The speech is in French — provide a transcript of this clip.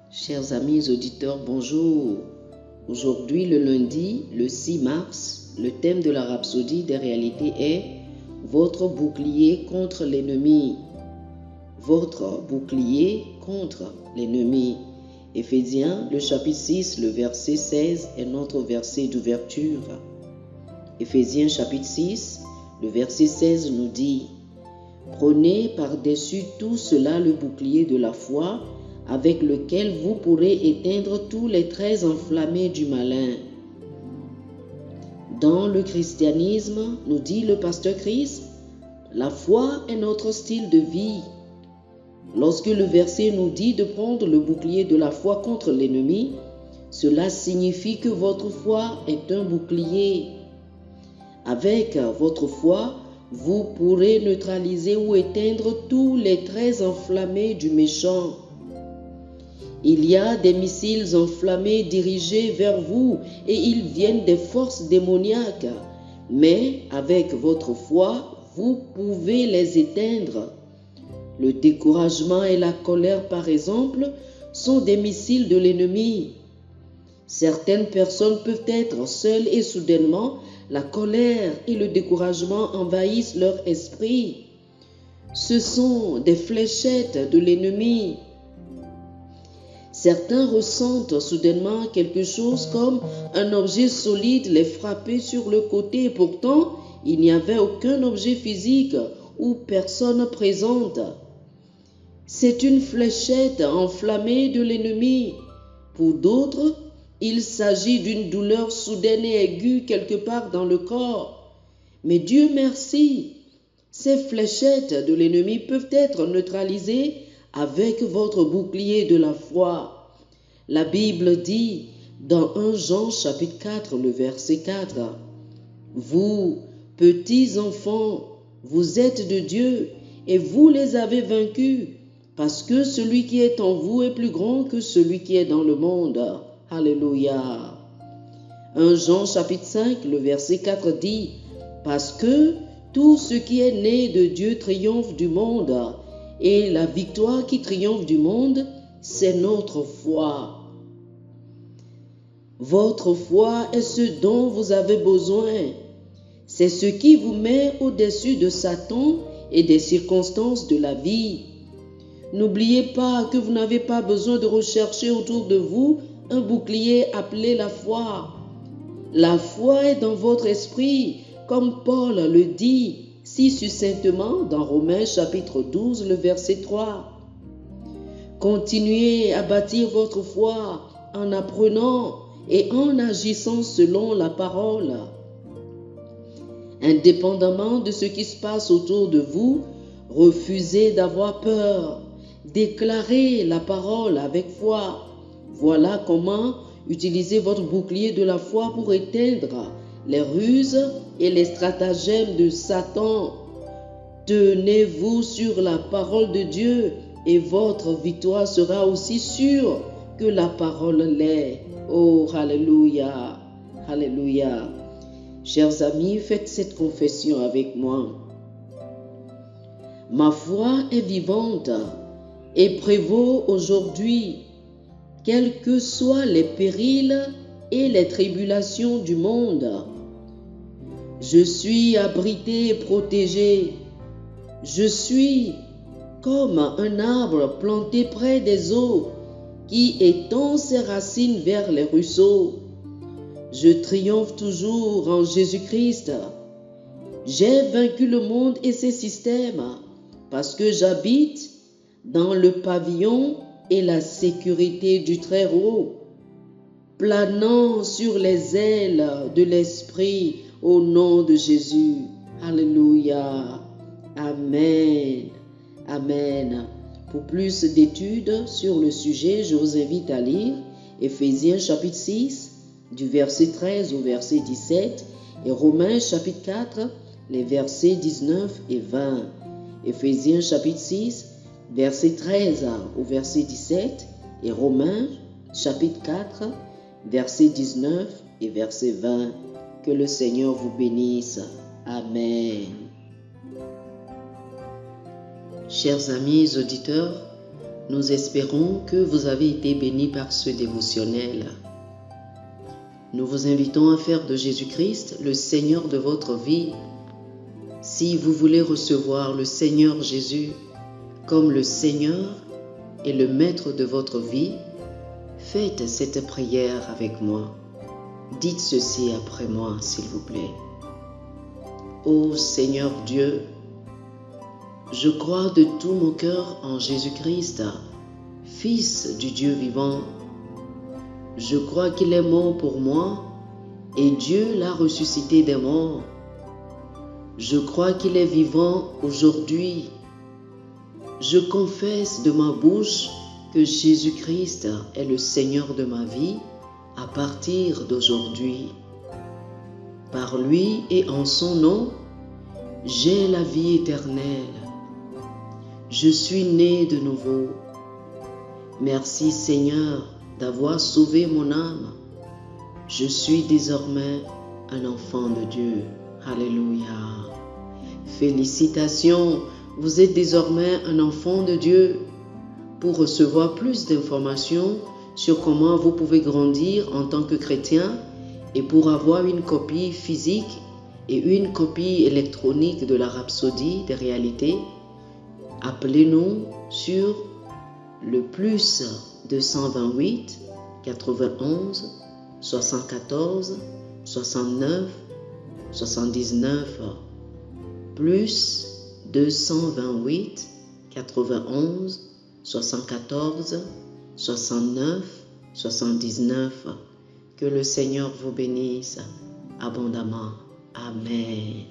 Chers amis auditeurs, bonjour. Aujourd'hui, le lundi, le 6 mars, le thème de la Rhapsodie des réalités est « Votre bouclier contre l'ennemi ». Votre bouclier contre l'ennemi. Éphésiens, le chapitre 6, le verset 16 est notre verset d'ouverture. Éphésiens chapitre 6, le verset 16 nous dit « Prenez par-dessus tout cela le bouclier de la foi, avec lequel vous pourrez éteindre tous les traits enflammés du malin. » Dans le christianisme, nous dit le pasteur Chris, la foi est notre style de vie. Lorsque le verset nous dit de prendre le bouclier de la foi contre l'ennemi, cela signifie que votre foi est un bouclier. Avec votre foi, vous pourrez neutraliser ou éteindre tous les traits enflammés du méchant. Il y a des missiles enflammés dirigés vers vous et ils viennent des forces démoniaques. Mais avec votre foi, vous pouvez les éteindre. Le découragement et la colère, par exemple, sont des missiles de l'ennemi. Certaines personnes peuvent être seules et soudainement, la colère et le découragement envahissent leur esprit. Ce sont des fléchettes de l'ennemi. Certains ressentent soudainement quelque chose comme un objet solide les frapper sur le côté. Pourtant, il n'y avait aucun objet physique ou personne présente. C'est une fléchette enflammée de l'ennemi. Pour d'autres, il s'agit d'une douleur soudaine et aiguë quelque part dans le corps. Mais Dieu merci, ces fléchettes de l'ennemi peuvent être neutralisées avec votre bouclier de la foi. La Bible dit dans 1 Jean chapitre 4, le verset 4, « Vous, petits enfants, vous êtes de Dieu et vous les avez vaincus, parce que celui qui est en vous est plus grand que celui qui est dans le monde. » Alléluia. 1 Jean chapitre 5, le verset 4 dit, « Parce que tout ce qui est né de Dieu triomphe du monde, et la victoire qui triomphe du monde, c'est notre foi. » Votre foi est ce dont vous avez besoin. C'est ce qui vous met au-dessus de Satan et des circonstances de la vie. N'oubliez pas que vous n'avez pas besoin de rechercher autour de vous un bouclier appelé la foi. La foi est dans votre esprit, comme Paul le dit si succinctement dans Romains chapitre 12, le verset 3. Continuez à bâtir votre foi en apprenant et en agissant selon la parole. Indépendamment de ce qui se passe autour de vous, refusez d'avoir peur. Déclarez la parole avec foi. Voilà comment utiliser votre bouclier de la foi pour éteindre les ruses et les stratagèmes de Satan. Tenez-vous sur la parole de Dieu et votre victoire sera aussi sûre que la parole l'est. Oh, alléluia, alléluia. Chers amis, faites cette confession avec moi. Ma foi est vivante et prévaut aujourd'hui, quels que soient les périls et les tribulations du monde. Je suis abrité et protégé. Je suis comme un arbre planté près des eaux qui étend ses racines vers les ruisseaux. Je triomphe toujours en Jésus-Christ. J'ai vaincu le monde et ses systèmes parce que j'habite dans le pavillon et la sécurité du Très-Haut, planant sur les ailes de l'Esprit au nom de Jésus. Alléluia. Amen. Amen. Pour plus d'études sur le sujet, je vous invite à lire Éphésiens chapitre 6, du verset 13 au verset 17, et Romains chapitre 4, les versets 19 et 20. Éphésiens chapitre 6, verset 13 au verset 17, et Romains chapitre 4, verset 19 et verset 20. Que le Seigneur vous bénisse. Amen. Chers amis auditeurs, Nous espérons que vous avez été bénis par ce dévotionnel. Nous vous invitons à faire de Jésus-Christ le Seigneur de votre vie. Si vous voulez recevoir le Seigneur Jésus comme le Seigneur et le Maître de votre vie, faites cette prière avec moi. Dites ceci après moi, s'il vous plaît. Ô Seigneur Dieu, je crois de tout mon cœur en Jésus-Christ, Fils du Dieu vivant. Je crois qu'il est mort pour moi et Dieu l'a ressuscité des morts. Je crois qu'il est vivant aujourd'hui. Je confesse de ma bouche que Jésus-Christ est le Seigneur de ma vie à partir d'aujourd'hui. Par lui et en son nom, j'ai la vie éternelle. Je suis né de nouveau. Merci Seigneur d'avoir sauvé mon âme. Je suis désormais un enfant de Dieu. Alléluia. Félicitations, vous êtes désormais un enfant de Dieu. Pour recevoir plus d'informations sur comment vous pouvez grandir en tant que chrétien et pour avoir une copie physique et une copie électronique de la Rhapsodie des réalités, appelez-nous sur le plus 228 91 74 69 79 plus 228 91 74 69 79. Que le Seigneur vous bénisse abondamment. Amen.